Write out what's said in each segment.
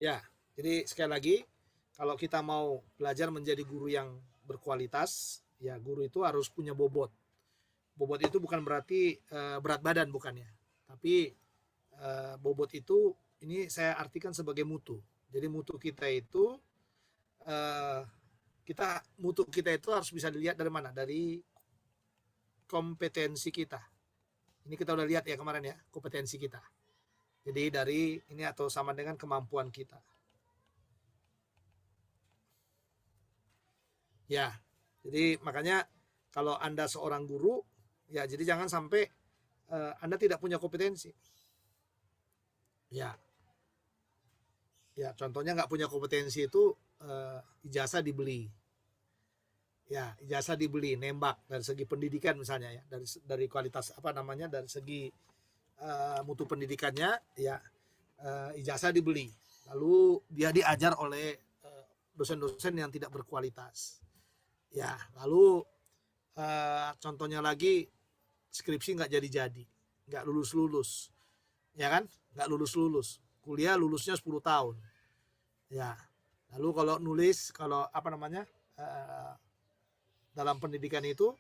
Ya, jadi sekali lagi, kalau kita mau belajar menjadi guru yang berkualitas, ya guru itu harus punya bobot. Bobot itu bukan berarti berat badan, bukan ya. Tapi bobot itu ini saya artikan sebagai mutu. Jadi mutu kita itu eh, mutu kita itu harus bisa dilihat dari mana? Dari kompetensi kita. Ini kita udah lihat ya kemarin ya, kompetensi kita. Jadi dari ini atau sama dengan kemampuan kita. Ya, jadi makanya kalau Anda seorang guru, ya jadi jangan sampai Anda tidak punya kompetensi. Ya, ya contohnya nggak punya kompetensi itu ijazah dibeli. Ya, ijazah dibeli, nembak dari segi pendidikan misalnya ya, dari kualitas apa namanya, dari segi mutu pendidikannya, ya ijazah dibeli. Lalu dia diajar oleh dosen-dosen yang tidak berkualitas. Ya, lalu contohnya lagi skripsi nggak jadi-jadi, nggak lulus-lulus, ya kan? Nggak lulus-lulus. Kuliah lulusnya 10 tahun. Ya. Lalu kalau nulis, kalau apa namanya, dalam pendidikan itu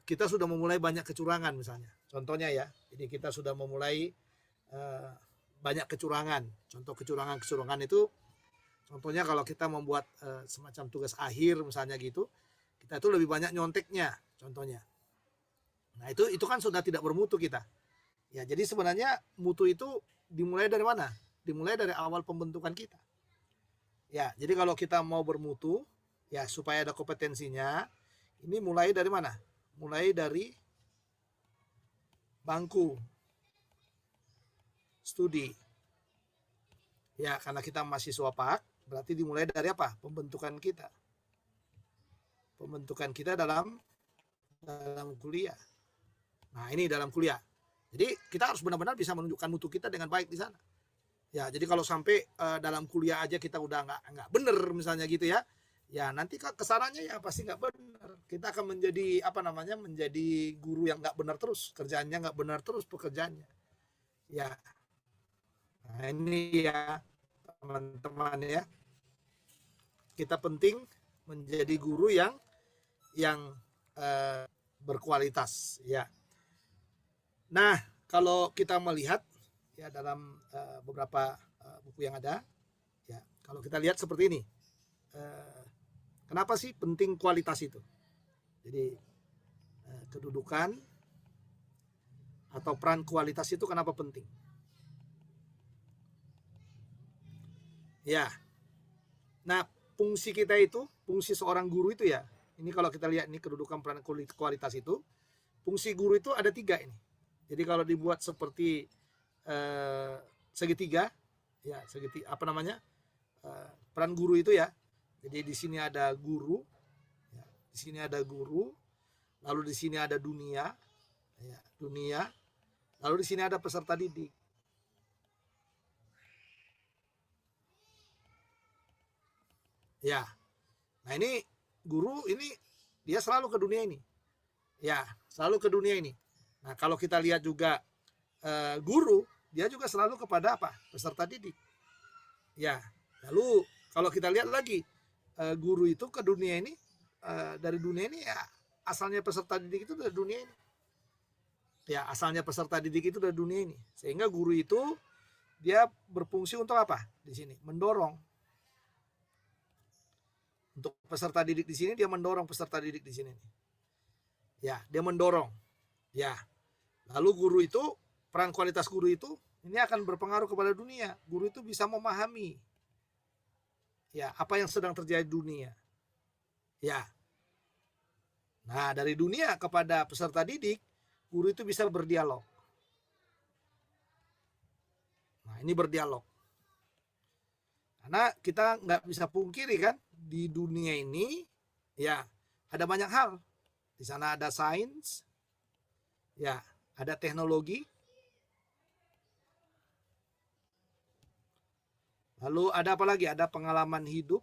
kita sudah memulai banyak kecurangan misalnya. Contohnya ya, jadi kita sudah memulai banyak kecurangan. Contoh kecurangan-kecurangan itu, contohnya kalau kita membuat semacam tugas akhir misalnya gitu, kita itu lebih banyak nyonteknya, contohnya. Nah itu kan sudah tidak bermutu kita. Ya jadi sebenarnya mutu itu dimulai dari mana? Dimulai dari awal pembentukan kita. Ya jadi kalau kita mau bermutu, ya supaya ada kompetensinya, ini mulai dari mana? Mulai dari bangku studi. Ya karena kita mahasiswa PAK, berarti dimulai dari apa? Pembentukan kita. Pembentukan kita dalam kuliah. Nah ini dalam kuliah. Jadi kita harus benar-benar bisa menunjukkan mutu kita dengan baik di sana. Ya jadi kalau sampai dalam kuliah aja kita udah nggak bener misalnya gitu ya, ya nanti kesananya ya pasti nggak benar. Kita akan menjadi apa namanya, menjadi guru yang nggak benar terus, kerjaannya nggak benar terus pekerjaannya. Ya, nah ini ya teman-teman ya, kita penting menjadi guru yang berkualitas ya. Nah kalau kita melihat ya dalam beberapa buku yang ada, ya kalau kita lihat seperti ini, kenapa sih penting kualitas itu? Jadi kedudukan atau peran kualitas itu kenapa penting? Ya, nah fungsi kita itu, fungsi seorang guru itu ya, ini kalau kita lihat ini kedudukan peran kualitas itu, fungsi guru itu ada 3 ini. Jadi kalau dibuat seperti segitiga, ya segitiga apa namanya, peran guru itu ya. Jadi di sini ada guru, ya, di sini ada guru, lalu di sini ada dunia, ya, dunia, lalu di sini ada peserta didik. Ya, nah ini guru ini dia selalu ke dunia ini, ya selalu ke dunia ini. Nah kalau kita lihat juga guru, dia juga selalu kepada apa? Peserta didik. Ya, lalu kalau kita lihat lagi guru itu ke dunia ini, dari dunia ini ya, asalnya peserta didik itu dari dunia ini. Ya, asalnya peserta didik itu dari dunia ini. Sehingga guru itu dia berfungsi untuk apa? Di sini, mendorong. Untuk peserta didik di sini dia mendorong peserta didik di sini. Ya, dia mendorong. Ya. Lalu guru itu, peran kualitas guru itu ini akan berpengaruh kepada dunia. Guru itu bisa memahami ya apa yang sedang terjadi di dunia. Ya. Nah, dari dunia kepada peserta didik, guru itu bisa berdialog. Nah, ini berdialog. Karena kita nggak bisa pungkiri kan, di dunia ini ya ada banyak hal. Di sana ada sains, ya ada teknologi, lalu ada apa lagi? Ada pengalaman hidup,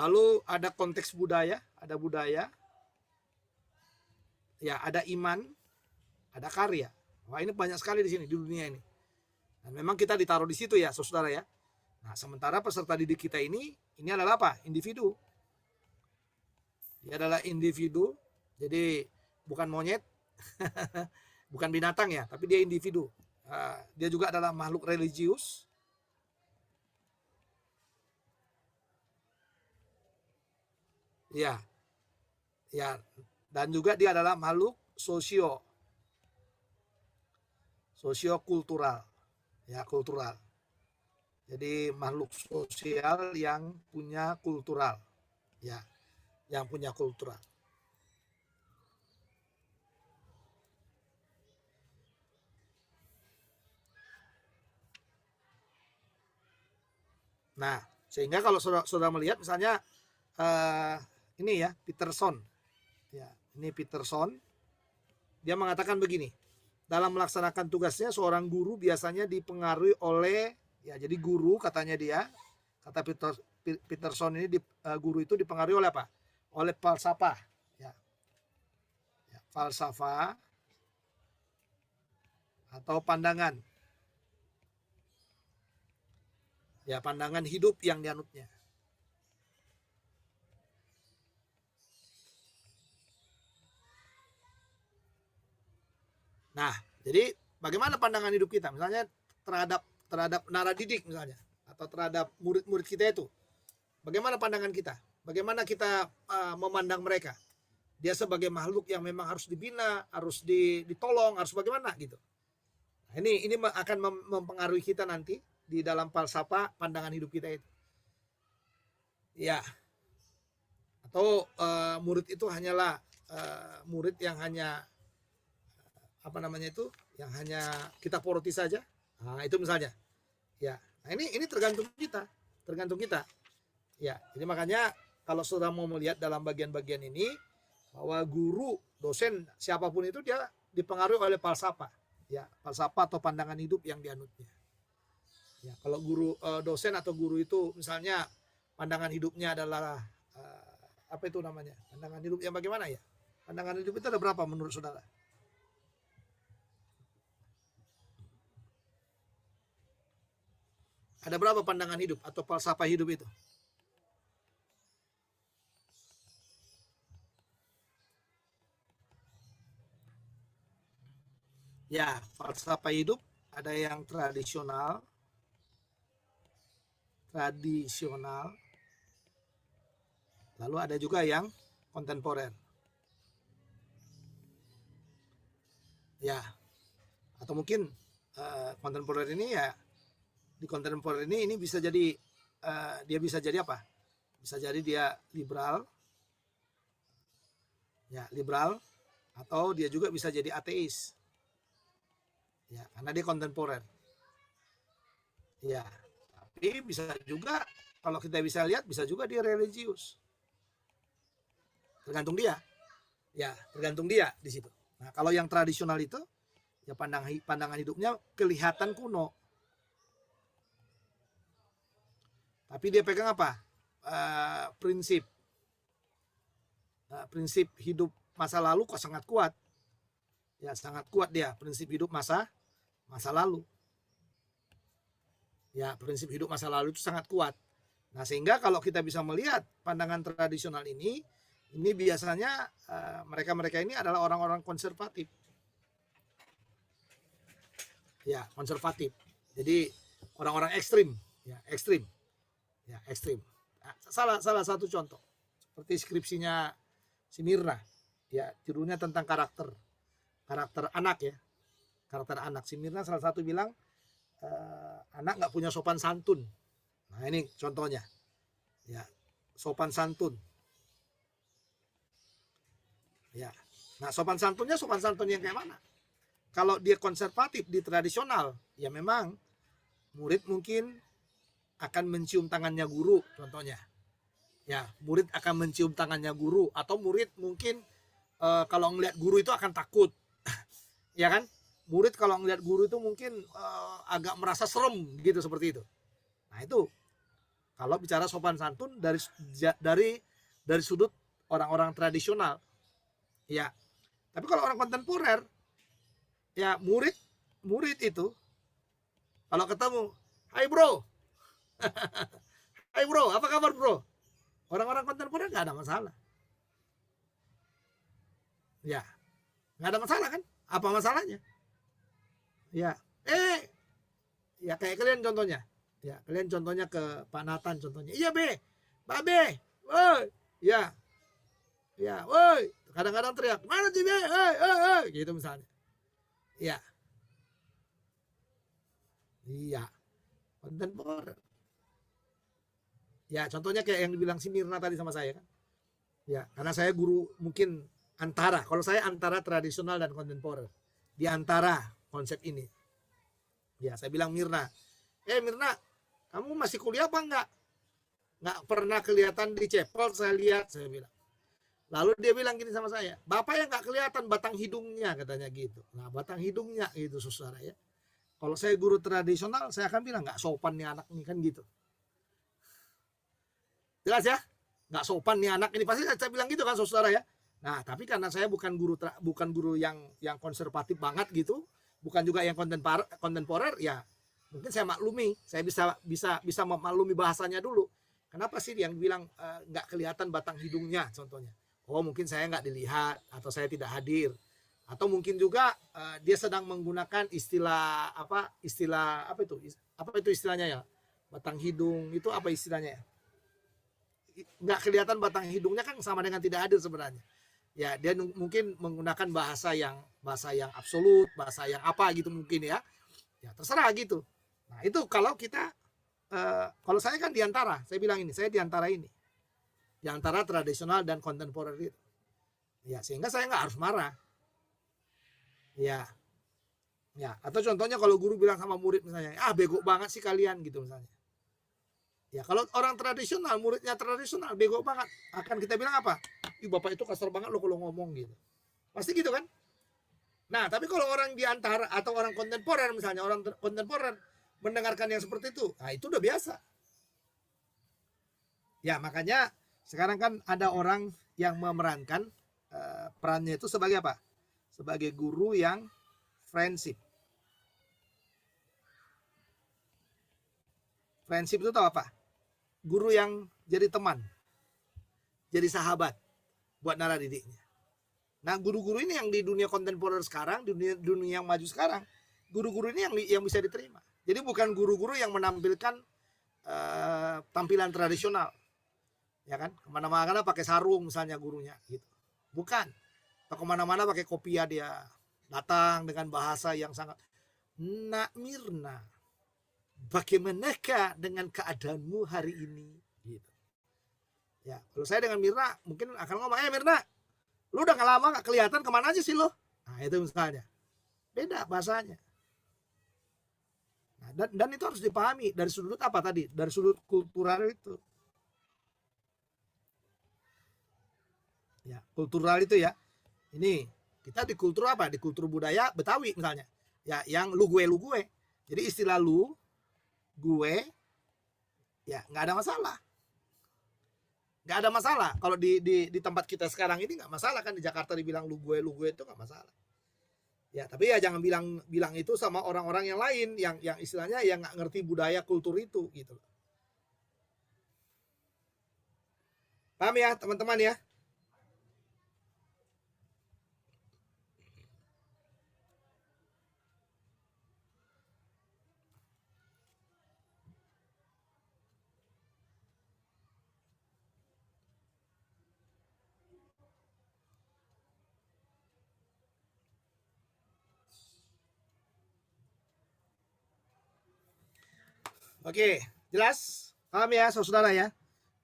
lalu ada konteks budaya, ada budaya, ya ada iman, ada karya. Wah, ini banyak sekali di sini di dunia ini. Dan memang kita ditaruh di situ ya, saudara ya. Nah, sementara peserta didik kita ini adalah apa? Individu. Dia adalah individu, jadi bukan monyet, bukan binatang ya, tapi dia individu. Dia juga adalah makhluk religius. Ya, ya, dan juga dia adalah makhluk sosiokultural, ya kultural. Jadi makhluk sosial yang punya kultural, ya, yang punya kultural. Nah, sehingga kalau saudara melihat misalnya ini ya Peterson, ya ini Peterson, dia mengatakan begini, dalam melaksanakan tugasnya seorang guru biasanya dipengaruhi oleh, ya jadi guru katanya dia, kata Peterson ini guru itu dipengaruhi oleh apa? Oleh falsafah, ya, falsafah atau pandangan, ya pandangan hidup yang dianutnya. Nah, jadi bagaimana pandangan hidup kita misalnya terhadap naradidik misalnya, atau terhadap murid-murid kita itu, bagaimana pandangan kita, bagaimana kita memandang mereka, dia sebagai makhluk yang memang harus dibina, harus ditolong, harus bagaimana gitu. Nah, ini akan mempengaruhi kita nanti di dalam falsafah pandangan hidup kita itu, ya. Atau murid itu hanyalah murid yang hanya apa namanya itu, yang hanya kita poroti saja. Nah, itu misalnya. Ya. Nah, ini tergantung kita. Ya, jadi makanya kalau saudara mau melihat dalam bagian-bagian ini bahwa guru, dosen, siapapun itu dia dipengaruhi oleh falsafah. Ya, falsafah atau pandangan hidup yang dianutnya. Ya, kalau guru dosen atau guru itu misalnya pandangan hidupnya adalah apa itu namanya? Pandangan hidup yang bagaimana ya? Pandangan hidup itu ada berapa menurut saudara? Ada berapa pandangan hidup atau falsafah hidup itu? Ya, falsafah hidup ada yang tradisional, lalu ada juga yang kontemporer. Ya, atau mungkin kontemporer ini ya, di kontemporer ini bisa jadi dia bisa jadi apa? Bisa jadi dia liberal, ya liberal, atau dia juga bisa jadi ateis, ya karena dia kontemporer. Ya, tapi bisa juga kalau kita bisa lihat bisa juga dia religius. Tergantung dia, ya tergantung dia di situ. Nah kalau yang tradisional itu ya pandangan hidupnya kelihatan kuno. Tapi dia pegang apa? Prinsip hidup masa lalu kok sangat kuat. Ya sangat kuat dia prinsip hidup masa lalu. Ya prinsip hidup masa lalu itu sangat kuat. Nah sehingga kalau kita bisa melihat pandangan tradisional ini biasanya mereka ini adalah orang-orang konservatif. Ya konservatif. Jadi orang-orang ekstrim. Ya ekstrim. Salah satu contoh seperti skripsinya si Mirna, ya judulnya tentang karakter anak ya, karakter anak. Si Mirna salah satu bilang anak nggak punya sopan santun. Nah ini contohnya, ya sopan santun. Ya, nah sopan santun yang kayak mana? Kalau dia konservatif di tradisional, ya memang murid mungkin akan mencium tangannya guru, contohnya. Ya, murid akan mencium tangannya guru, atau murid mungkin kalau ngelihat guru itu akan takut. Ya kan? Murid kalau ngelihat guru itu mungkin agak merasa serem gitu, seperti itu. Nah, itu kalau bicara sopan santun dari sudut orang-orang tradisional. Ya. Tapi kalau orang kontemporer Ya murid itu kalau ketemu, hai bro, hai bro, apa kabar bro? Orang-orang kontemporer nggak ada masalah. Ya, nggak ada masalah kan? Apa masalahnya? Ya, ya kayak kalian contohnya. Ya, kalian contohnya ke Pak Nathan contohnya. Iya be, babe, woi, ya, ya, woi. Kadang-kadang teriak, mana sih be, gitu misalnya. Ya, iya, kontemporer. Ya, contohnya kayak yang dibilang si Mirna tadi sama saya kan. Ya, karena saya guru mungkin antara, kalau saya antara tradisional dan kontemporer. Di antara konsep ini. Ya, saya bilang Mirna, Mirna, kamu masih kuliah apa enggak? Enggak pernah kelihatan di cepol, saya lihat, saya bilang. Lalu dia bilang gini sama saya, bapak yang enggak kelihatan batang hidungnya, katanya gitu. Nah, batang hidungnya itu saudara ya. Kalau saya guru tradisional, saya akan bilang enggak sopan nih anak ini kan gitu. Jelas ya? Nggak sopan nih anak ini, pasti saya bilang gitu kan saudara ya. Nah tapi karena saya bukan guru yang konservatif banget gitu, bukan juga yang kontemporer, ya mungkin saya maklumi, saya bisa memaklumi bahasanya dulu. Kenapa sih yang bilang nggak kelihatan batang hidungnya contohnya? Oh mungkin saya nggak dilihat atau saya tidak hadir, atau mungkin juga dia sedang menggunakan istilah apa itu istilahnya ya, batang hidung itu apa istilahnya ya? Nggak kelihatan batang hidungnya kan sama dengan tidak hadir sebenarnya. Ya dia mungkin menggunakan bahasa yang absolut, bahasa yang apa gitu mungkin ya. Ya terserah gitu. Nah itu kalau kita kalau saya kan diantara, saya bilang ini, saya diantara ini, diantara tradisional dan kontemporer itu. Ya sehingga saya nggak harus marah. Ya, ya. Atau contohnya kalau guru bilang sama murid misalnya, bego banget sih kalian gitu misalnya. Ya kalau orang tradisional, muridnya tradisional, bego banget. Akan kita bilang apa? Ih bapak itu kasar banget lo kalau ngomong gitu. Pasti gitu kan? Nah tapi kalau orang di antara atau orang kontemporer misalnya, orang kontemporer mendengarkan yang seperti itu, nah itu udah biasa. Ya makanya sekarang kan ada orang yang memerankan perannya itu sebagai apa? Sebagai guru yang friendship. Friendship itu tahu apa? Guru yang jadi teman, jadi sahabat buat naradidiknya. Nah guru-guru ini yang di dunia kontemporer sekarang, di dunia yang maju sekarang, guru-guru ini yang bisa diterima. Jadi bukan guru-guru yang menampilkan tampilan tradisional, ya kan? Kemana-mana pakai sarung misalnya gurunya, gitu. Bukan. Atau kemana-mana pakai kopiah dia datang dengan bahasa yang sangat, Nak Mirna, bagaimanakah dengan keadaanmu hari ini? Gitu. Ya, kalau saya dengan Mirna mungkin akan ngomong, Mirna, lu udah gak lama gak kelihatan, kemana aja sih lu? Nah itu misalnya, beda bahasanya. Nah, dan itu harus dipahami dari sudut apa tadi? Dari sudut kultural itu. Ya, kultural itu ya. Ini kita di kultur apa? Di kultur budaya Betawi misalnya. Ya, yang lu gue. Jadi istilah lu, gue, ya nggak ada masalah. Nggak ada masalah. Kalau di tempat kita sekarang ini nggak masalah kan, di Jakarta dibilang lu gue itu nggak masalah. Ya tapi ya jangan bilang itu sama orang-orang yang lain yang istilahnya yang nggak ngerti budaya kultur itu gitu. Paham ya teman-teman ya? Oke, jelas? Paham ya saudara ya?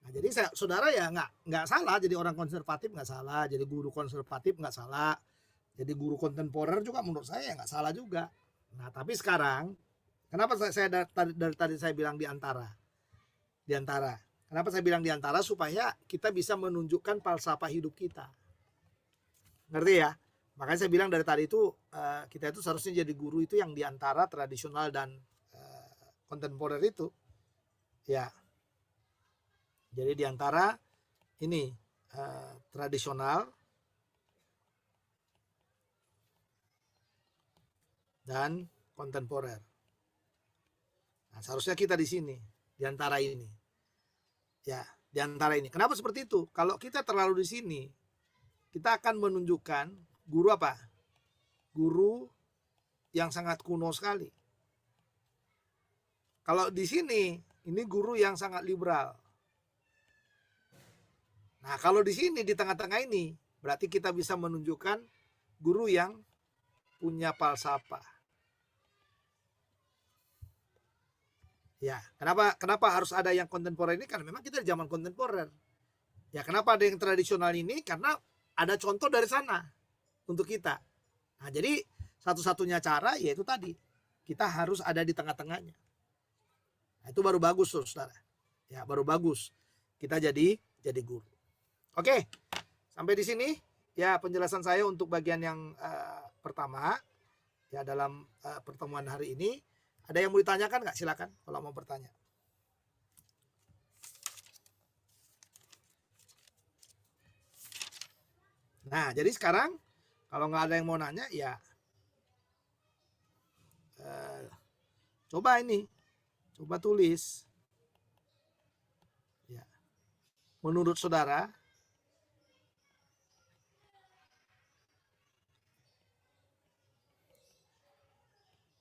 Nah, jadi saudara ya nggak salah jadi orang konservatif, nggak salah jadi guru konservatif, nggak salah jadi guru kontemporer juga, menurut saya nggak salah juga. Nah tapi sekarang kenapa saya dari tadi saya bilang di antara kenapa saya bilang di antara, supaya kita bisa menunjukkan falsafah hidup kita, ngerti ya? Makanya saya bilang dari tadi itu kita itu seharusnya jadi guru itu yang di antara tradisional dan kontemporer itu ya. Jadi di antara ini tradisional dan kontemporer. Nah, seharusnya kita di sini, di antara ini. Ya, di antara ini. Kenapa seperti itu? Kalau kita terlalu di sini, kita akan menunjukkan guru apa? Guru yang sangat kuno sekali. Kalau di sini, ini guru yang sangat liberal. Nah, kalau di sini, di tengah-tengah ini, berarti kita bisa menunjukkan guru yang punya falsafah. Ya, kenapa harus ada yang kontemporer ini? Karena memang kita di zaman kontemporer. Ya, kenapa ada yang tradisional ini? Karena ada contoh dari sana untuk kita. Nah, jadi satu-satunya cara yaitu tadi, kita harus ada di tengah-tengahnya. Nah, itu baru bagus, saudara. Ya, baru bagus kita jadi guru. Oke, sampai di sini ya penjelasan saya untuk bagian yang pertama ya dalam pertemuan hari ini. Ada yang mau ditanyakan nggak? Silakan kalau mau bertanya. Nah, jadi sekarang kalau nggak ada yang mau nanya, ya coba tulis. Ya. Menurut saudara,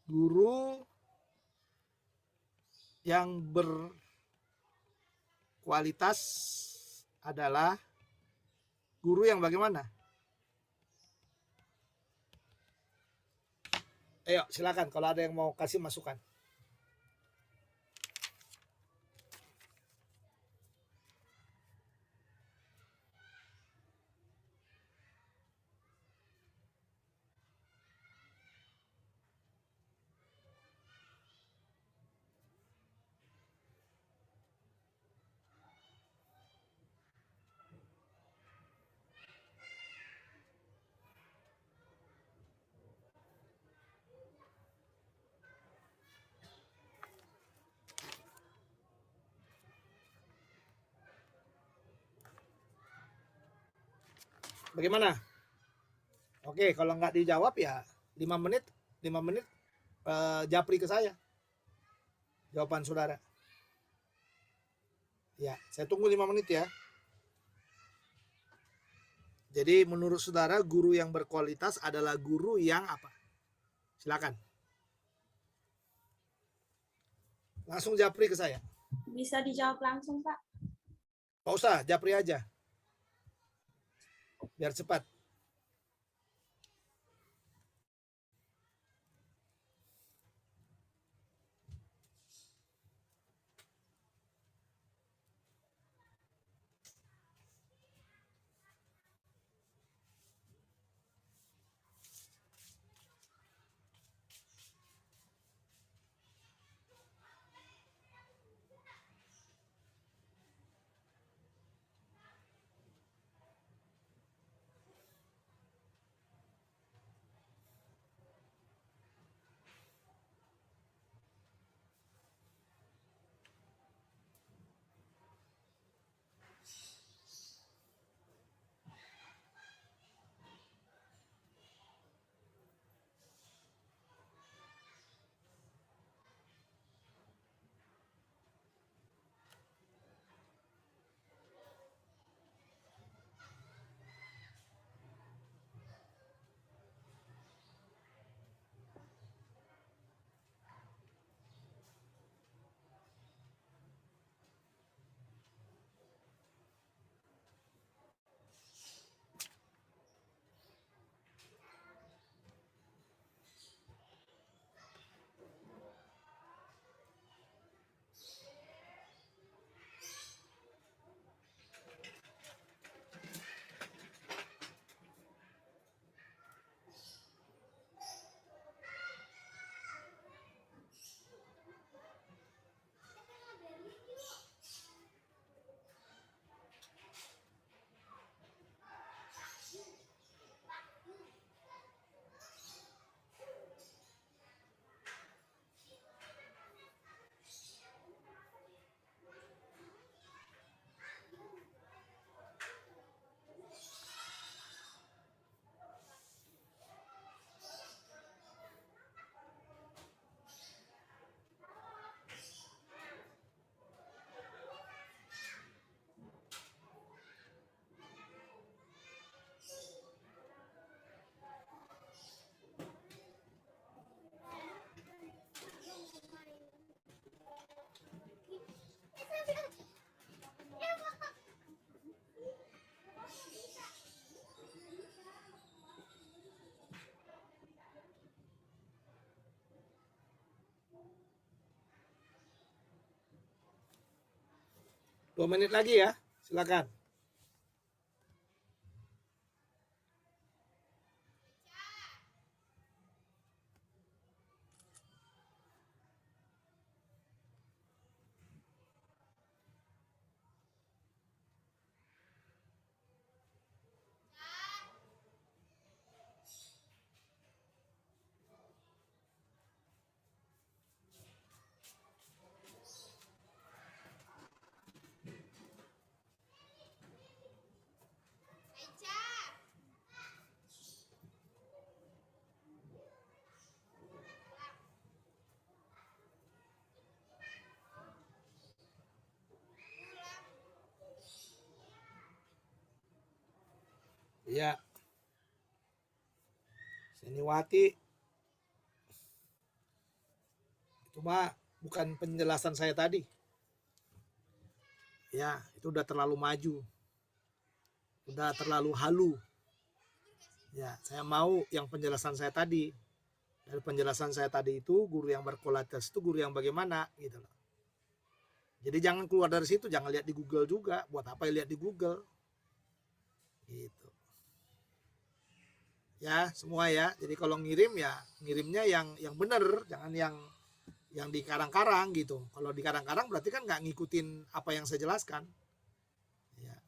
guru yang berkualitas adalah guru yang bagaimana? Ayo, silakan kalau ada yang mau kasih masukan. Bagaimana? Oke, kalau nggak dijawab ya 5 menit japri ke saya jawaban saudara. Ya, saya tunggu 5 menit ya. Jadi menurut saudara guru yang berkualitas adalah guru yang apa? Silakan. Langsung japri ke saya. Bisa dijawab langsung, Pak? Nggak usah, japri aja. Biar cepat. 2 menit lagi ya, silakan. Ya, Seniwati, itu mah bukan penjelasan saya tadi. Ya, itu udah terlalu maju, udah terlalu halu. Ya, saya mau yang penjelasan saya tadi. Dari penjelasan saya tadi itu, guru yang berkualitas itu guru yang bagaimana gitu loh. Jadi jangan keluar dari situ, jangan lihat di Google juga. Buat apa lihat di Google? Gitu. Ya, semua ya. Jadi kalau ngirim ya ngirimnya yang benar, jangan yang di karang-karang gitu. Kalau di karang-karang berarti kan nggak ngikutin apa yang saya jelaskan. Ya.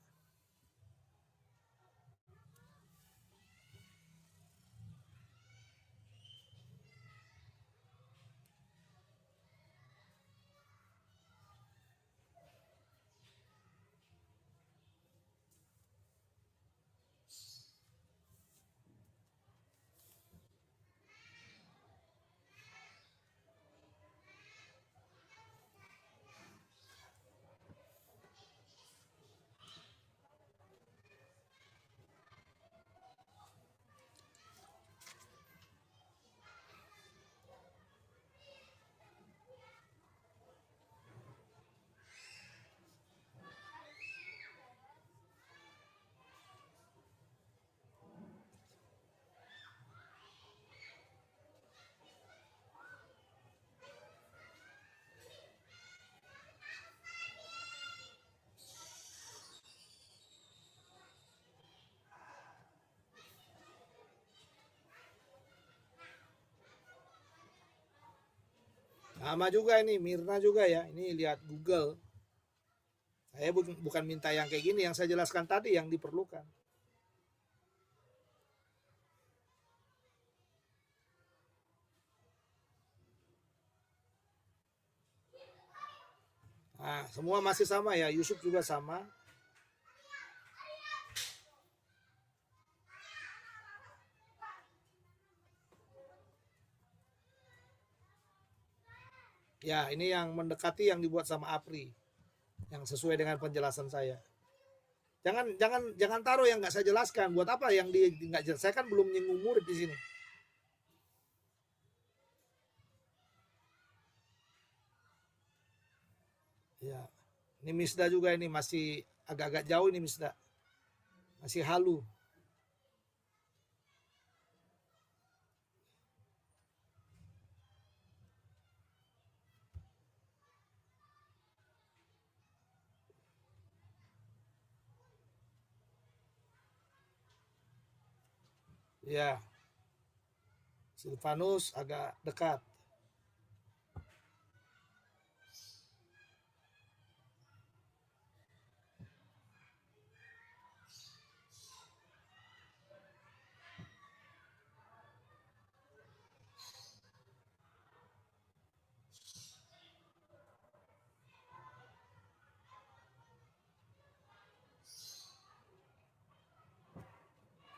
Sama juga ini, Mirna juga ya. Ini lihat Google. Saya bukan minta yang kayak gini, yang saya jelaskan tadi yang diperlukan. Nah, semua masih sama ya, Yusuf juga sama. Ya, ini yang mendekati yang dibuat sama Apri, yang sesuai dengan penjelasan saya. Jangan jangan jangan taruh yang nggak saya jelaskan. Buat apa yang di nggak jelas? Saya kan belum nyinggung murid di sini. Ya, ini Misda juga ini masih agak-agak jauh ini Misda, masih halu. Ya, Silvanus agak dekat.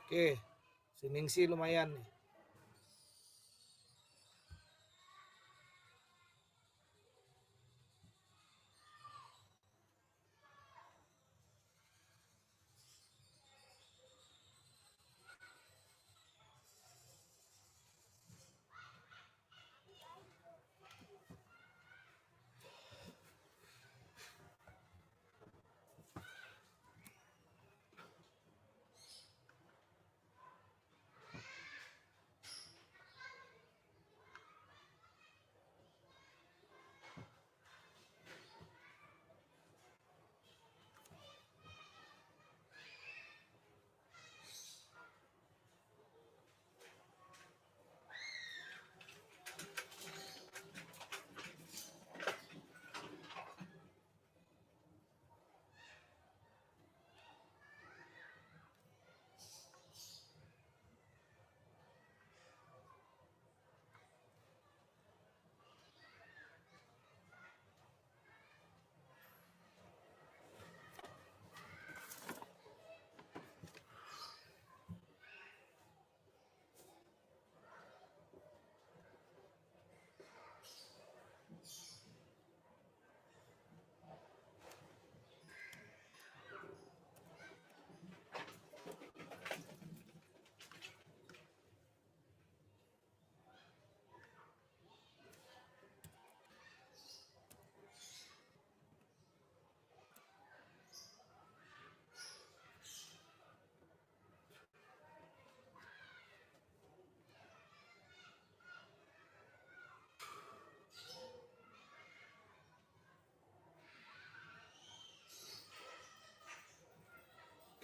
Oke, Siningsi lumayan nih.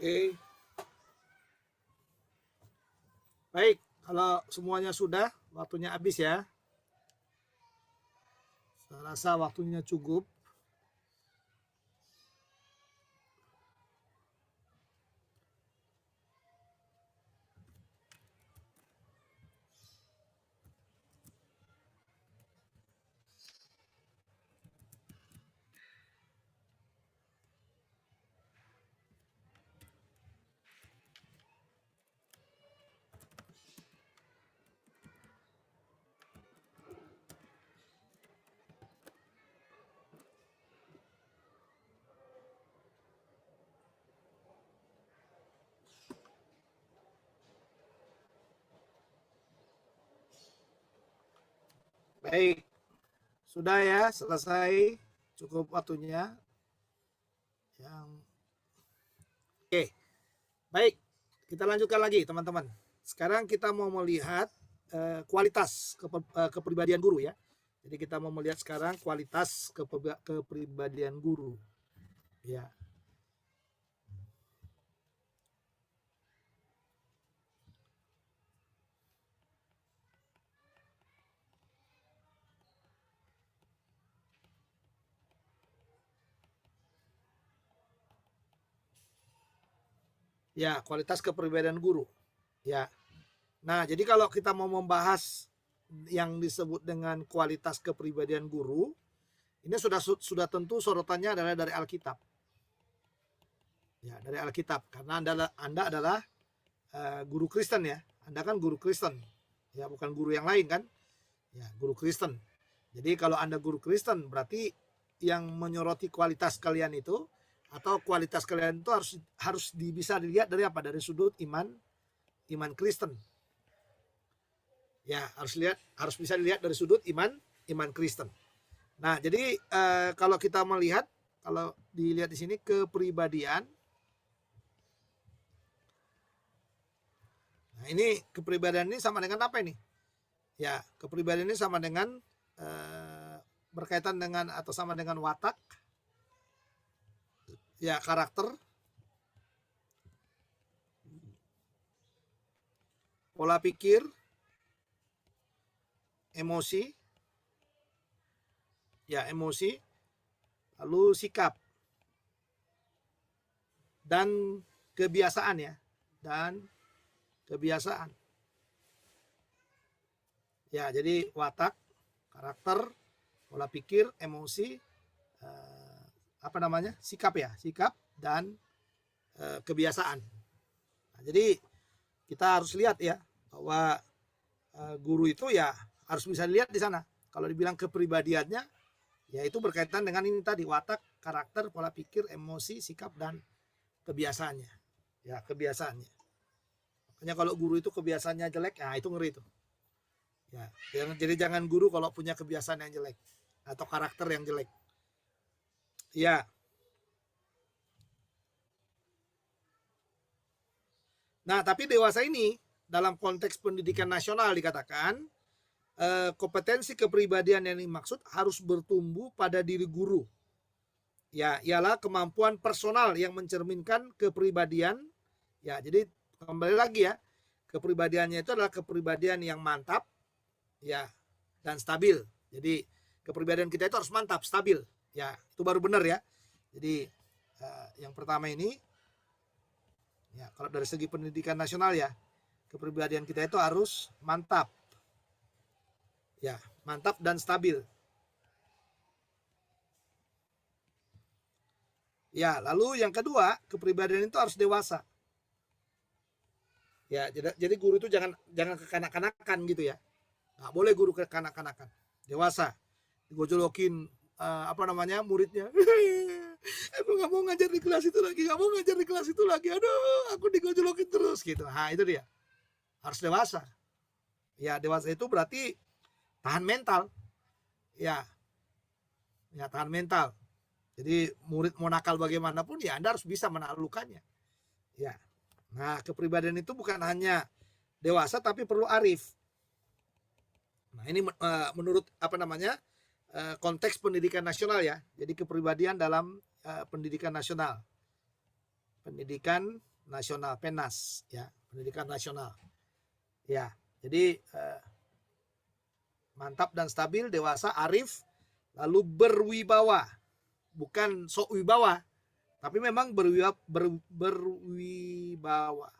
Oke. Baik, kalau semuanya sudah, waktunya habis ya. Saya rasa waktunya cukup. Baik, sudah ya, selesai. Cukup waktunya. Yang Oke, baik. Kita lanjutkan lagi, teman-teman. Sekarang kita mau melihat kualitas kepribadian guru ya. Jadi kita mau melihat sekarang kualitas kepribadian guru. Ya. Ya, kualitas kepribadian guru. Ya. Nah, jadi kalau kita mau membahas yang disebut dengan kualitas kepribadian guru, ini sudah tentu sorotannya adalah dari Alkitab. Ya, dari Alkitab karena Anda adalah guru Kristen ya. Anda kan guru Kristen. Ya, bukan guru yang lain kan? Ya, guru Kristen. Jadi kalau Anda guru Kristen berarti yang menyoroti kualitas kalian itu atau kualitas kalian itu harus bisa dilihat dari apa? Dari sudut iman Kristen. Ya, harus bisa dilihat dari sudut iman Kristen. Nah, jadi kalau kita melihat, kalau dilihat di sini kepribadian. Nah, ini kepribadian ini sama dengan apa ini? Ya, kepribadian ini sama dengan berkaitan dengan atau sama dengan watak, ya karakter, pola pikir, emosi, lalu sikap dan kebiasaan ya, dan kebiasaan. Ya, jadi watak, karakter, pola pikir, emosi, sikap ya, sikap dan kebiasaan. Nah, jadi kita harus lihat ya bahwa guru itu ya harus bisa dilihat di sana. Kalau dibilang kepribadiannya, ya itu berkaitan dengan ini tadi, watak, karakter, pola pikir, emosi, sikap dan kebiasaannya. Ya, kebiasaannya. Makanya kalau guru itu kebiasaannya jelek, nah itu ngeri itu. Ya, jadi jangan guru kalau punya kebiasaan yang jelek atau karakter yang jelek. Ya. Nah, tapi dewasa ini dalam konteks pendidikan nasional dikatakan kompetensi kepribadian yang dimaksud harus bertumbuh pada diri guru. Ya, ialah kemampuan personal yang mencerminkan kepribadian. Ya, jadi kembali lagi ya, kepribadiannya itu adalah kepribadian yang mantap, ya, dan stabil. Jadi kepribadian kita itu harus mantap, stabil. Ya, itu baru benar ya. Jadi yang pertama ini, ya kalau dari segi pendidikan nasional ya, kepribadian kita itu harus mantap. Ya, mantap dan stabil. Ya, lalu yang kedua, kepribadian itu harus dewasa. Ya, jadi guru itu jangan kekanak-kanakan gitu ya. Nggak boleh guru kekanak-kanakan. Dewasa. Digojolokin muridnya. Aku nggak mau ngajar di kelas itu lagi, aduh, aku digojolokin terus gitu. Nah, itu dia. Harus dewasa. Ya, dewasa itu berarti tahan mental. Ya, tahan mental. Jadi murid mau nakal bagaimanapun ya Anda harus bisa menaklukkannya. Ya. Nah, kepribadian itu bukan hanya dewasa tapi perlu arif. Nah, ini menurut konteks pendidikan nasional ya. Jadi kepribadian dalam pendidikan nasional. Pendidikan nasional, PENAS, ya, pendidikan nasional. Ya, jadi mantap dan stabil, dewasa, arif, lalu berwibawa, bukan sok wibawa, tapi memang berwibawa.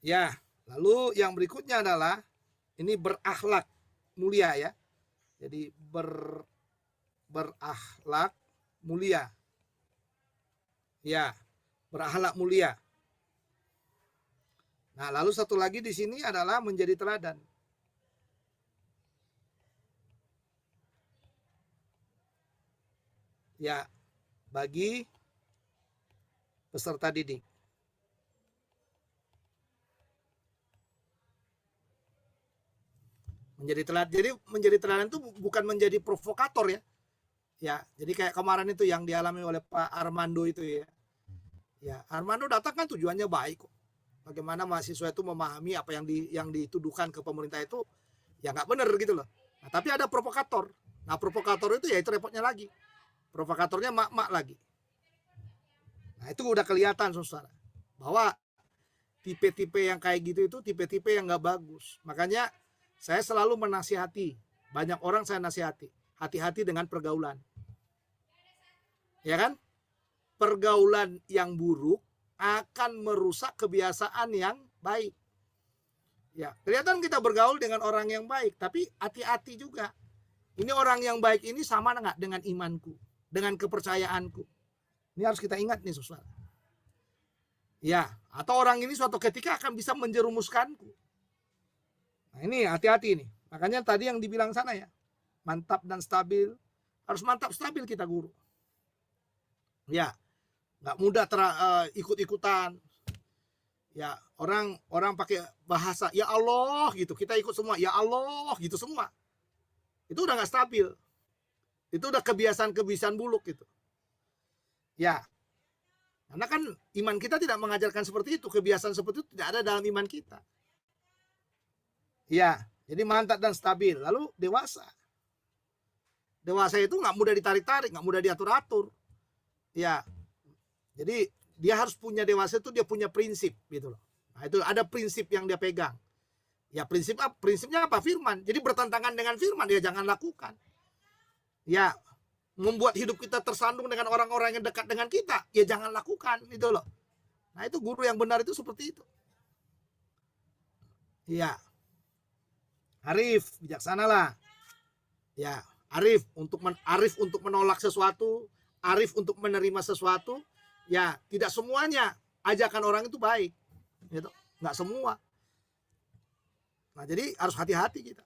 Ya, lalu yang berikutnya adalah ini berakhlak mulia ya. Jadi berakhlak mulia. Ya, berakhlak mulia. Nah, lalu satu lagi di sini adalah menjadi teladan. Ya, bagi peserta didik. Menjadi teladan. Jadi menjadi teladan itu bukan menjadi provokator ya. Ya, jadi kayak kemarin itu yang dialami oleh Pak Armando itu ya. Ya, Armando datang kan tujuannya baik kok. Bagaimana mahasiswa itu memahami apa yang dituduhkan ke pemerintah itu ya nggak benar gitu loh. Nah, tapi ada provokator. Nah, provokator itu ya itu repotnya lagi. Provokatornya mak-mak lagi. Nah, itu udah kelihatan saudara bahwa tipe-tipe yang kayak gitu itu tipe-tipe yang nggak bagus. Makanya saya selalu menasihati, banyak orang saya nasihati, hati-hati dengan pergaulan. Ya kan? Pergaulan yang buruk akan merusak kebiasaan yang baik. Ya, kelihatan kita bergaul dengan orang yang baik, tapi hati-hati juga. Ini orang yang baik ini sama nggak dengan imanku, dengan kepercayaanku. Ini harus kita ingat nih, saudara. Ya, atau orang ini suatu ketika akan bisa menjerumuskanku. Nah, ini hati-hati nih. Makanya tadi yang dibilang sana ya, mantap dan stabil. Harus mantap stabil kita guru. Ya, nggak mudah ikut-ikutan. Ya, orang pakai bahasa ya Allah gitu, kita ikut semua ya Allah gitu semua. Itu udah nggak stabil. Itu udah kebiasaan buluk gitu. Ya, karena kan iman kita tidak mengajarkan seperti itu, kebiasaan seperti itu tidak ada dalam iman kita. Ya, jadi mantap dan stabil. Lalu dewasa. Dewasa itu nggak mudah ditarik-tarik, nggak mudah diatur-atur. Ya, jadi dia harus punya dewasa itu dia punya prinsip gitu loh. Nah, itu ada prinsip yang dia pegang. Ya prinsipnya apa? Firman. Jadi bertentangan dengan firman dia jangan lakukan. Ya, membuat hidup kita tersandung dengan orang-orang yang dekat dengan kita, ya jangan lakukan gitu loh. Nah, itu guru yang benar itu seperti itu. Ya. Arif, bijaksanalah. Ya, arif untuk menolak sesuatu, arif untuk menerima sesuatu. Ya, tidak semuanya ajakan orang itu baik. Gitu. Nggak semua. Nah, jadi harus hati-hati kita.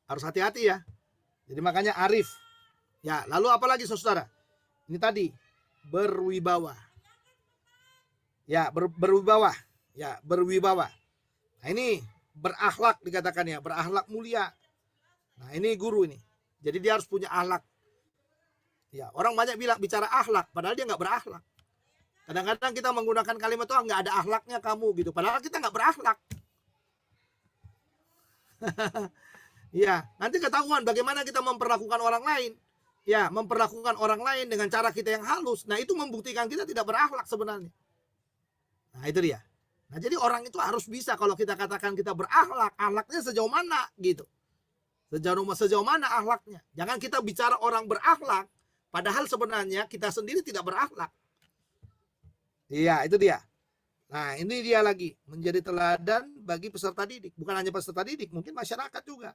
Harus hati-hati ya. Jadi makanya arif. Ya, lalu apa lagi saudara? Ini tadi berwibawa. Ya, berwibawa. Ya, berwibawa. Nah, ini berakhlak dikatakan ya, berakhlak mulia. Nah, ini guru ini. Jadi dia harus punya akhlak. Ya, orang banyak bilang bicara akhlak, padahal dia nggak berakhlak. Kadang-kadang kita menggunakan kalimat itu nggak ada akhlaknya kamu gitu, padahal kita nggak berakhlak. Ya, nanti ketahuan bagaimana kita memperlakukan orang lain. Ya, memperlakukan orang lain dengan cara kita yang halus. Nah, itu membuktikan kita tidak berakhlak sebenarnya. Nah, itu dia. Nah, jadi orang itu harus bisa kalau kita katakan kita berakhlak, akhlaknya sejauh mana gitu. Sejauh mana akhlaknya. Jangan kita bicara orang berakhlak, padahal sebenarnya kita sendiri tidak berakhlak. Iya, itu dia. Nah, ini dia lagi, menjadi teladan bagi peserta didik. Bukan hanya peserta didik, mungkin masyarakat juga.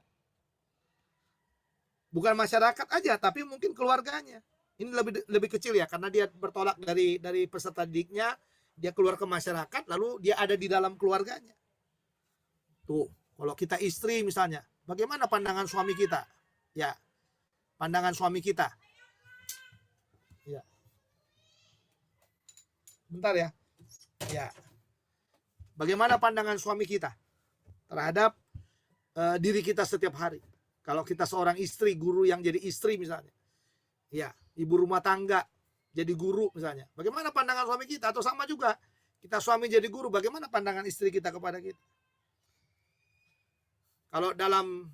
Bukan masyarakat aja, tapi mungkin keluarganya. Ini lebih kecil ya, karena dia bertolak dari peserta didiknya, dia keluar ke masyarakat, lalu dia ada di dalam keluarganya. Tuh, kalau kita istri misalnya, bagaimana pandangan suami kita? Ya, pandangan suami kita. Ya. Bentar ya. Ya. Bagaimana pandangan suami kita terhadap diri kita setiap hari? Kalau kita seorang istri, guru yang jadi istri misalnya. Ya, ibu rumah tangga jadi guru misalnya. Bagaimana pandangan suami kita? Atau sama juga, kita suami jadi guru, bagaimana pandangan istri kita kepada kita? Kalau dalam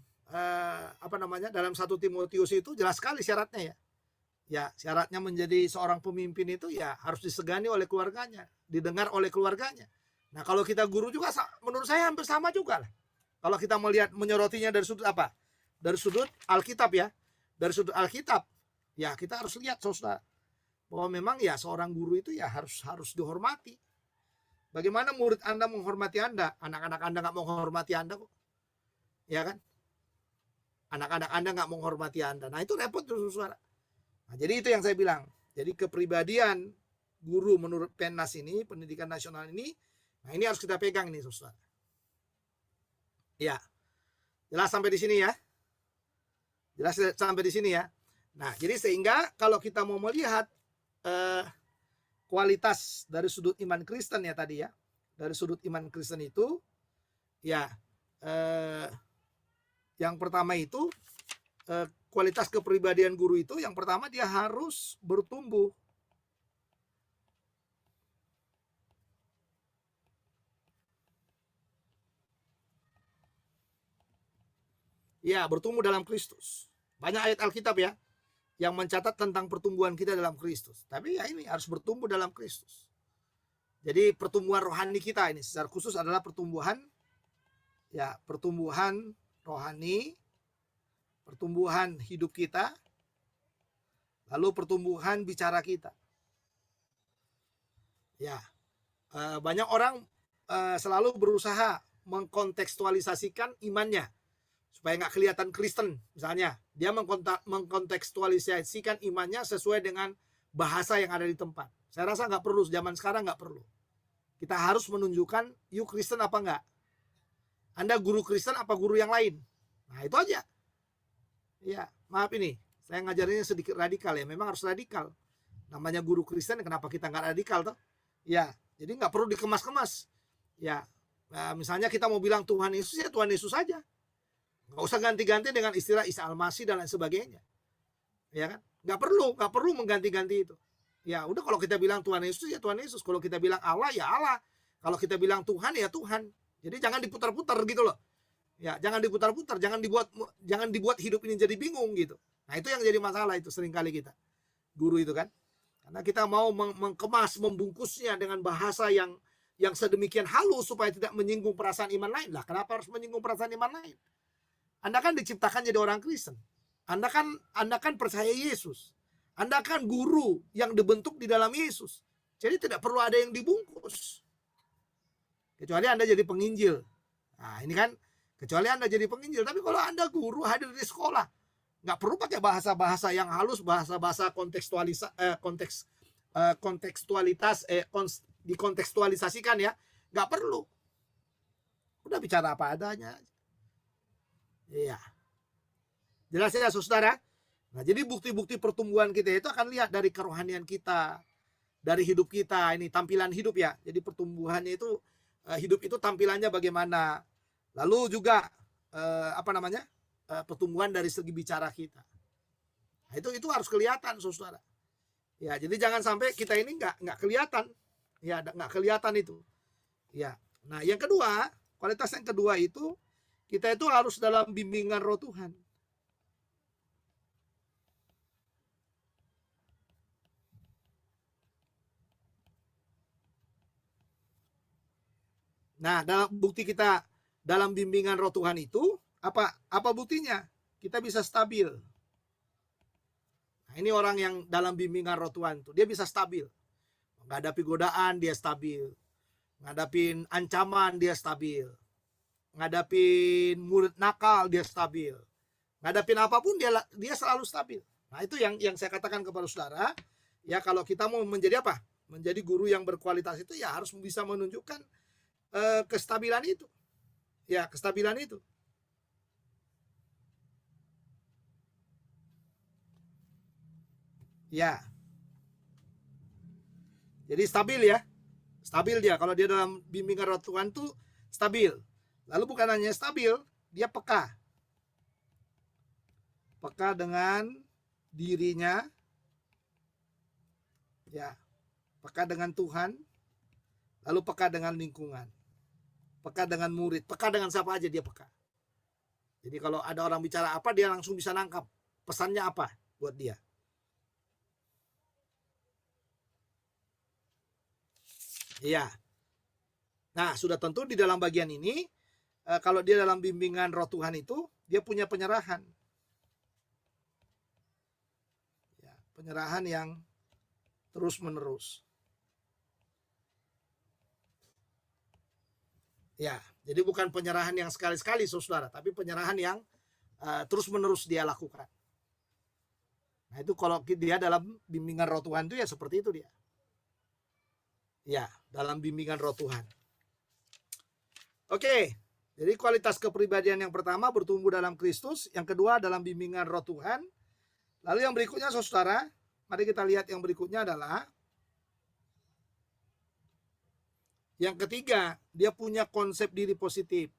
dalam 1 Timotius itu jelas sekali syaratnya ya. Ya, syaratnya menjadi seorang pemimpin itu ya harus disegani oleh keluarganya, didengar oleh keluarganya. Nah, kalau kita guru juga menurut saya hampir sama juga lah. Kalau kita melihat menyorotinya dari sudut apa? Dari sudut Alkitab ya. Dari sudut Alkitab. Ya, kita harus lihat saudara bahwa memang ya seorang guru itu ya harus dihormati. Bagaimana murid Anda menghormati Anda? Anak-anak Anda nggak menghormati Anda kok. Ya kan? Anak-anak Anda nggak menghormati Anda. Nah, itu repot tuh saudara. Nah, jadi itu yang saya bilang. Jadi kepribadian guru menurut PENAS ini, pendidikan nasional ini, nah ini harus kita pegang nih, saudara. Ya, jelas sampai di sini ya. Jelas sampai di sini ya. Nah, jadi sehingga kalau kita mau melihat kualitas dari sudut iman Kristen ya tadi ya, dari sudut iman Kristen itu, ya yang pertama itu kualitas kepribadian guru itu yang pertama dia harus bertumbuh. Ya, bertumbuh dalam Kristus. Banyak ayat Alkitab ya yang mencatat tentang pertumbuhan kita dalam Kristus. Tapi ya ini harus bertumbuh dalam Kristus. Jadi pertumbuhan rohani kita ini secara khusus adalah pertumbuhan rohani, pertumbuhan hidup kita, lalu pertumbuhan bicara kita. Ya, banyak orang selalu berusaha mengkontekstualisasikan imannya supaya nggak kelihatan Kristen. Misalnya, dia mengkontekstualisasikan imannya sesuai dengan bahasa yang ada di tempat. Saya rasa nggak perlu, zaman sekarang nggak perlu. Kita harus menunjukkan, you Kristen apa enggak. Anda guru Kristen apa guru yang lain. Nah, itu aja. Ya, maaf ini, saya ngajarinnya sedikit radikal ya. Memang harus radikal. Namanya guru Kristen, kenapa kita nggak radikal toh? Ya, jadi nggak perlu dikemas-kemas. Ya, nah, misalnya kita mau bilang Tuhan Yesus ya Tuhan Yesus saja. Nggak usah ganti-ganti dengan istilah Isa Al-Masih dan lain sebagainya. Ya kan? Nggak perlu mengganti-ganti itu. Ya udah, kalau kita bilang Tuhan Yesus ya Tuhan Yesus. Kalau kita bilang Allah ya Allah. Kalau kita bilang Tuhan ya Tuhan. Jadi jangan diputar-putar gitu loh. Ya, jangan diputar-putar, jangan dibuat hidup ini jadi bingung gitu. Nah, itu yang jadi masalah itu seringkali kita. Guru itu kan. Karena kita mau mengemas, membungkusnya dengan bahasa yang sedemikian halus supaya tidak menyinggung perasaan iman lain. Lah, kenapa harus menyinggung perasaan iman lain? Anda kan diciptakan jadi orang Kristen. Anda kan percaya Yesus. Anda kan guru yang dibentuk di dalam Yesus. Jadi tidak perlu ada yang dibungkus. Kecuali Anda jadi penginjil. Nah, ini kan kecuali Anda jadi penginjil. Tapi kalau Anda guru hadir di sekolah, nggak perlu pakai bahasa-bahasa yang halus, bahasa-bahasa dikontekstualisasikan ya. Nggak perlu. Udah bicara apa adanya. Iya. Jelas ya saudara? Nah, jadi bukti-bukti pertumbuhan kita itu akan lihat dari kerohanian kita, dari hidup kita, ini tampilan hidup ya. Jadi pertumbuhannya itu, hidup itu tampilannya bagaimana. Lalu juga pertumbuhan dari segi bicara kita. Nah, itu harus kelihatan saudara. Ya, jadi jangan sampai kita ini nggak kelihatan. Ya, nggak kelihatan itu. Ya. Nah, yang kedua, kualitas yang kedua itu kita itu harus dalam bimbingan Roh Tuhan. Nah, dalam bukti kita dalam bimbingan Roh Tuhan itu apa buktinya? Kita bisa stabil. Nah, ini orang yang dalam bimbingan Roh Tuhan itu, dia bisa stabil. Menghadapi godaan dia stabil. Ngadapin ancaman dia stabil. Ngadapin murid nakal dia stabil. Ngadapin apapun dia selalu stabil. Nah, itu yang saya katakan kepada saudara, ya kalau kita mau menjadi apa? Menjadi guru yang berkualitas itu ya harus bisa menunjukkan kestabilan itu. Ya, kestabilan itu. Ya. Jadi stabil ya. Stabil dia. Kalau dia dalam bimbingan Roh Tuhan tuh stabil. Lalu bukan hanya stabil, dia peka. Peka dengan dirinya. Ya. Peka dengan Tuhan. Lalu peka dengan lingkungan. Peka dengan murid, peka dengan siapa aja dia peka. Jadi kalau ada orang bicara apa, dia langsung bisa nangkap pesannya apa buat dia. Iya. Nah, sudah tentu di dalam bagian ini, kalau dia dalam bimbingan Roh Tuhan itu, dia punya penyerahan. Ya, penyerahan yang terus-menerus. Ya, jadi bukan penyerahan yang sekali-sekali, saudara, tapi penyerahan yang terus-menerus dia lakukan. Nah, itu kalau dia dalam bimbingan Roh Tuhan itu ya seperti itu dia. Ya, dalam bimbingan Roh Tuhan. Oke, jadi kualitas kepribadian yang pertama bertumbuh dalam Kristus, yang kedua dalam bimbingan Roh Tuhan. Lalu yang berikutnya, saudara, mari kita lihat yang berikutnya adalah yang ketiga, dia punya konsep diri positif.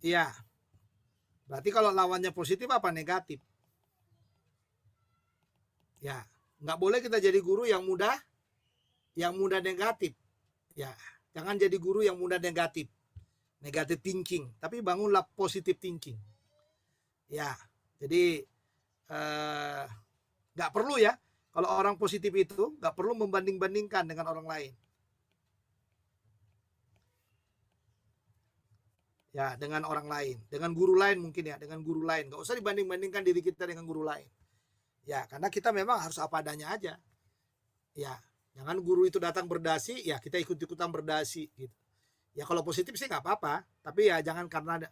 Iya. Berarti kalau lawannya positif apa negatif? Ya, nggak boleh kita jadi guru yang mudah negatif. Ya, jangan jadi guru yang mudah negatif thinking, tapi bangunlah positive thinking. Ya, jadi nggak perlu ya, kalau orang positif itu nggak perlu membanding-bandingkan dengan orang lain. Ya, dengan orang lain, dengan guru lain mungkin ya, dengan guru lain. Nggak usah dibanding-bandingkan diri kita dengan guru lain. Ya, karena kita memang harus apa adanya aja. Ya, jangan guru itu datang berdasi, ya kita ikut-ikutan berdasi gitu. Ya kalau positif sih nggak apa-apa, tapi ya jangan karena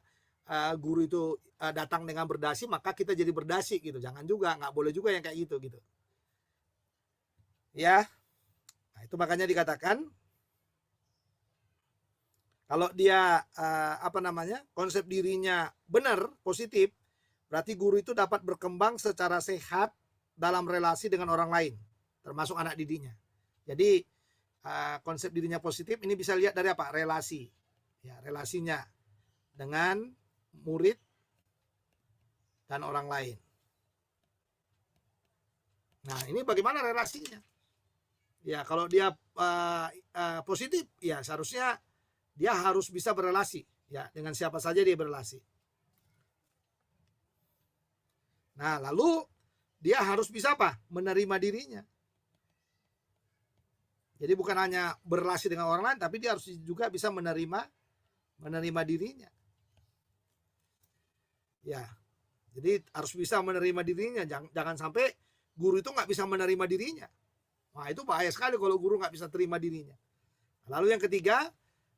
guru itu datang dengan berdasi maka kita jadi berdasi gitu. Jangan juga, nggak boleh juga yang kayak gitu gitu. Ya, nah, itu makanya dikatakan kalau dia konsep dirinya benar positif, berarti guru itu dapat berkembang secara sehat dalam relasi dengan orang lain, termasuk anak didiknya. Jadi konsep dirinya positif ini bisa lihat dari apa? Relasi. Ya, relasinya dengan murid dan orang lain. Nah, ini bagaimana relasinya? Ya, kalau dia positif, ya seharusnya dia harus bisa berelasi ya dengan siapa saja dia berelasi. Nah, lalu dia harus bisa apa? Menerima dirinya. Jadi bukan hanya berelasi dengan orang lain, tapi dia harus juga bisa menerima dirinya. Ya, jadi harus bisa menerima dirinya. Jangan sampai guru itu nggak bisa menerima dirinya. Wah, itu bahaya sekali kalau guru nggak bisa terima dirinya. Lalu yang ketiga,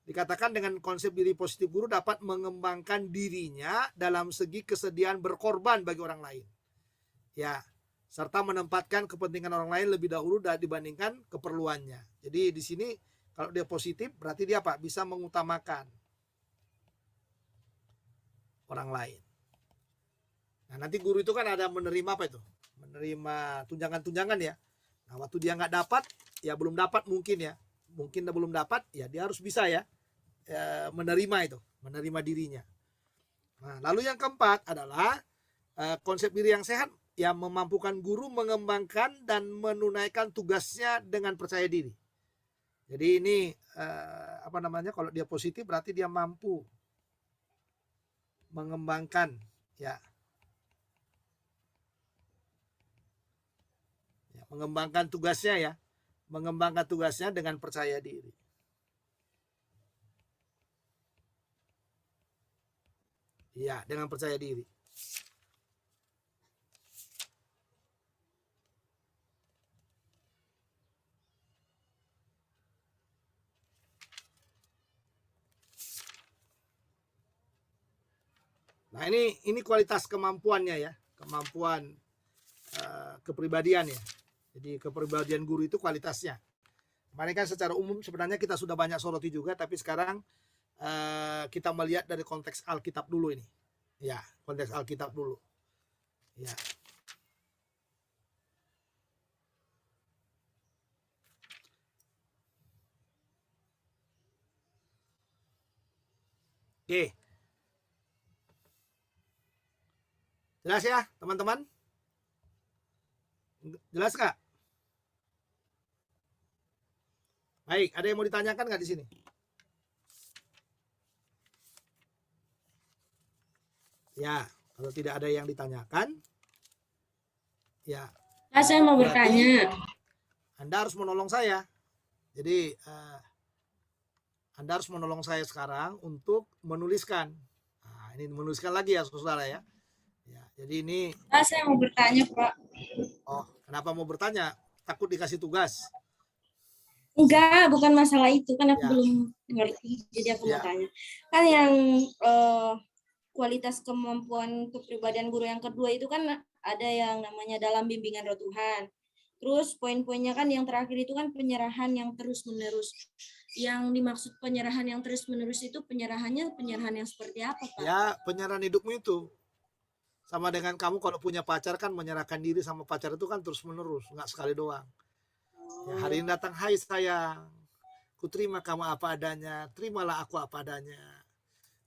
dikatakan dengan konsep diri positif, guru dapat mengembangkan dirinya dalam segi kesediaan berkorban bagi orang lain. Ya, serta menempatkan kepentingan orang lain lebih dahulu dibandingkan keperluannya. Jadi di sini kalau dia positif berarti dia apa? Bisa mengutamakan orang lain. Nah, nanti guru itu kan ada menerima apa itu? Menerima tunjangan-tunjangan ya. Nah, waktu dia nggak dapat, ya belum dapat mungkin ya. Mungkin belum dapat, ya dia harus bisa ya menerima itu, menerima dirinya. Nah, lalu yang keempat adalah konsep diri yang sehat yang memampukan guru mengembangkan dan menunaikan tugasnya dengan percaya diri. Jadi ini kalau dia positif berarti dia mampu mengembangkan ya mengembangkan tugasnya ya, mengembangkan tugasnya dengan percaya diri. Ya, dengan percaya diri. Nah, ini kualitas kemampuannya ya, kemampuan kepribadian ya. Jadi kepribadian guru itu kualitasnya. Kemarin kan secara umum sebenarnya kita sudah banyak soroti juga, tapi sekarang kita melihat dari konteks Alkitab dulu ini. Ya, konteks Alkitab dulu. Ya. Oke. Jelas ya, teman-teman? Jelas nggak? Baik, ada yang mau ditanyakan nggak di sini? Ya, Kalau tidak ada yang ditanyakan, ya Saya mau berarti bertanya. Anda harus menolong saya. Jadi Anda harus menolong saya sekarang untuk menuliskan. Nah, ini menuliskan lagi ya saudara ya. Ya, jadi ini, Saya mau bertanya, Pak. oh kenapa mau bertanya? Takut dikasih tugas. Enggak, bukan masalah itu. Kan aku Ya, belum ngerti. Jadi aku mau ya, tanya. Kan yang kualitas kemampuan kepribadian guru yang kedua itu kan ada yang namanya dalam bimbingan roh Tuhan. Terus poin-poinnya kan yang terakhir itu kan penyerahan yang terus-menerus. Yang dimaksud penyerahan yang terus-menerus itu penyerahan yang seperti apa, Pak? ya penyerahan hidupmu itu. Sama dengan kamu kalau punya pacar kan menyerahkan diri sama pacar itu kan terus menerus, nggak sekali doang. Ya, hari ini datang, hai sayang, ku terima kamu apa adanya, terimalah aku apa adanya.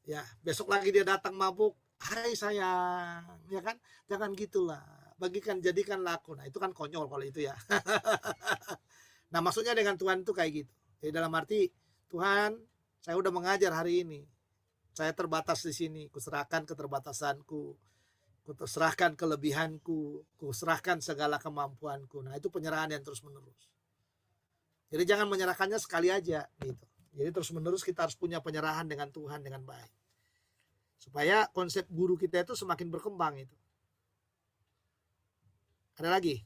Ya, besok lagi dia datang mabuk, hai sayang, ya kan? Jangan gitulah, bagikan jadikanlah aku. Nah, itu kan konyol kalau itu ya. Nah, maksudnya dengan Tuhan itu kayak gitu. Jadi dalam arti, Tuhan, saya udah mengajar hari ini. Saya terbatas di sini, kuserahkan keterbatasanku, kuserahkan kelebihanku, kuserahkan segala kemampuanku. Nah, itu penyerahan yang terus-menerus. Jadi jangan menyerahkannya sekali aja gitu. Jadi terus-menerus kita harus punya penyerahan dengan Tuhan dengan baik. Supaya konsep guru kita itu semakin berkembang itu. Ada lagi?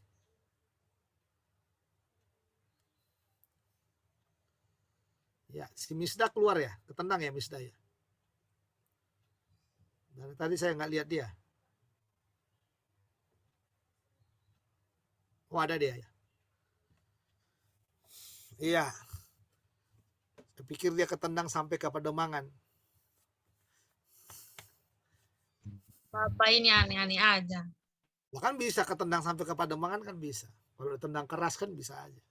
Ya, si Misda keluar ya, ketendang ya Misda ya. Dari tadi saya nggak lihat dia. Oh ada dia ya. Iya, saya pikir dia ketendang sampai ke Pademangan. Bapak ini aneh-aneh aja. Bahkan bisa ketendang sampai ke Pademangan kan bisa. Kalau tendang keras kan bisa aja.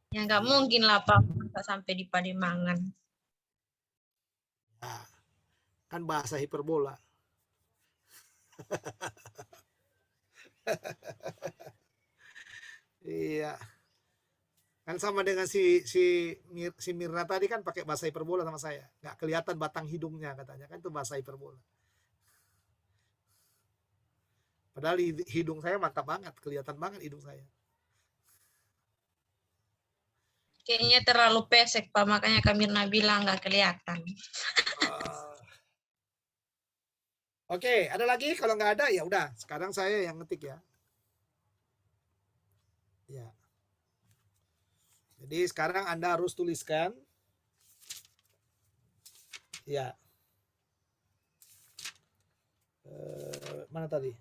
Ya nggak mungkin lah Pak masa sampai di Pademangan. Ya, kan bahasa hiperbola. Iya. Kan sama dengan si Mirna tadi kan pakai bahasa hiperbola sama saya. Nggak kelihatan batang hidungnya katanya. Kan itu bahasa hiperbola. Padahal hidung saya mantap banget. Kelihatan banget hidung saya. Kayaknya terlalu pesek Pak, makanya Kamirna bilang nggak kelihatan. Oke, ada lagi? Kalau nggak ada ya udah. Sekarang saya yang ngetik ya. Ya. Jadi sekarang Anda harus tuliskan. Ya. Mana tadi?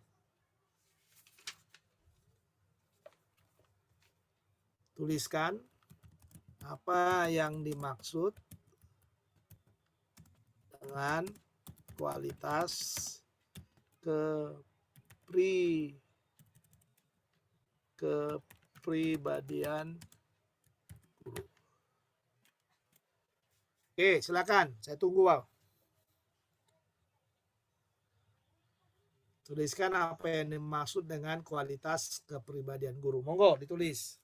Tuliskan apa yang dimaksud dengan kualitas kepribadian guru. Oke, silakan. Saya tunggu, Wow. Tuliskan apa yang dimaksud dengan kualitas kepribadian guru. Monggo ditulis.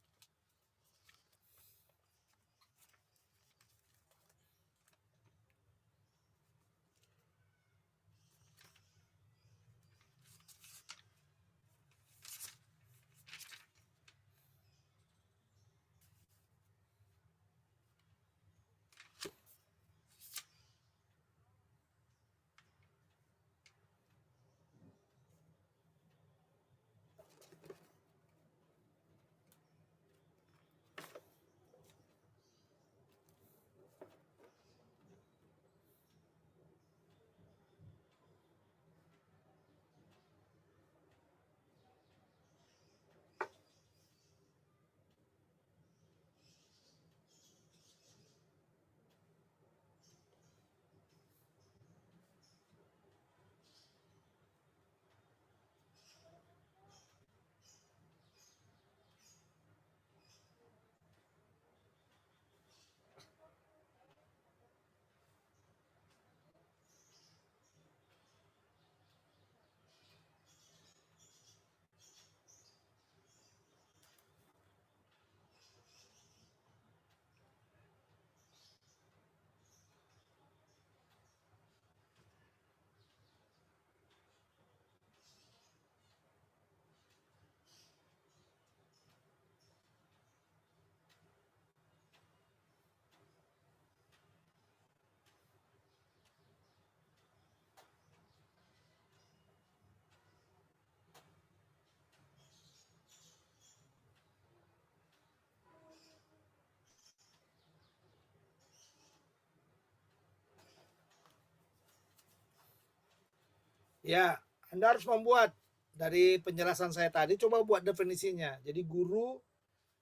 Ya, Anda harus membuat dari penjelasan saya tadi, coba buat definisinya. Jadi guru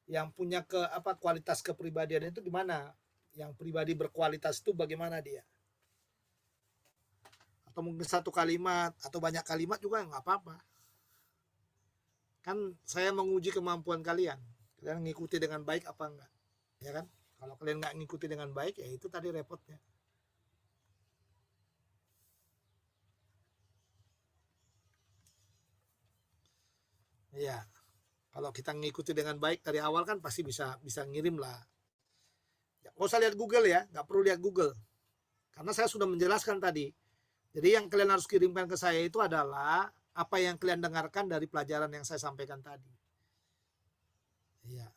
yang punya kualitas kepribadian itu gimana? Yang pribadi berkualitas itu bagaimana dia? Atau mungkin satu kalimat atau banyak kalimat juga nggak apa-apa. Kan saya menguji kemampuan kalian. Kalian ngikuti dengan baik apa enggak? Ya kan? Kalau kalian nggak ngikuti dengan baik, ya itu tadi repotnya. Iya. Kalau kita ngikuti dengan baik dari awal kan pasti bisa bisa ngirim lah. Ya, nggak usah lihat Google ya, nggak perlu lihat Google. Karena saya sudah menjelaskan tadi. Jadi yang kalian harus kirimkan ke saya itu adalah apa yang kalian dengarkan dari pelajaran yang saya sampaikan tadi. Iya.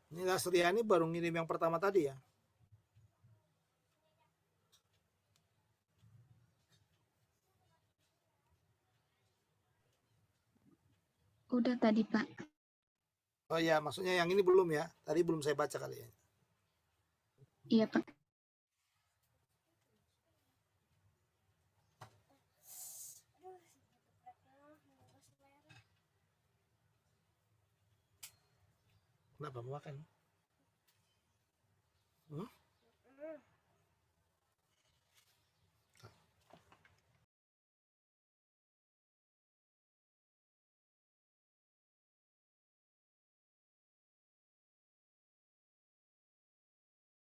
Ini Lasriani baru ngirim yang pertama tadi ya. Udah tadi, Pak. Oh iya, maksudnya yang ini belum ya. Tadi belum saya baca kali ya. Iya, Pak. Kenapa mau makan?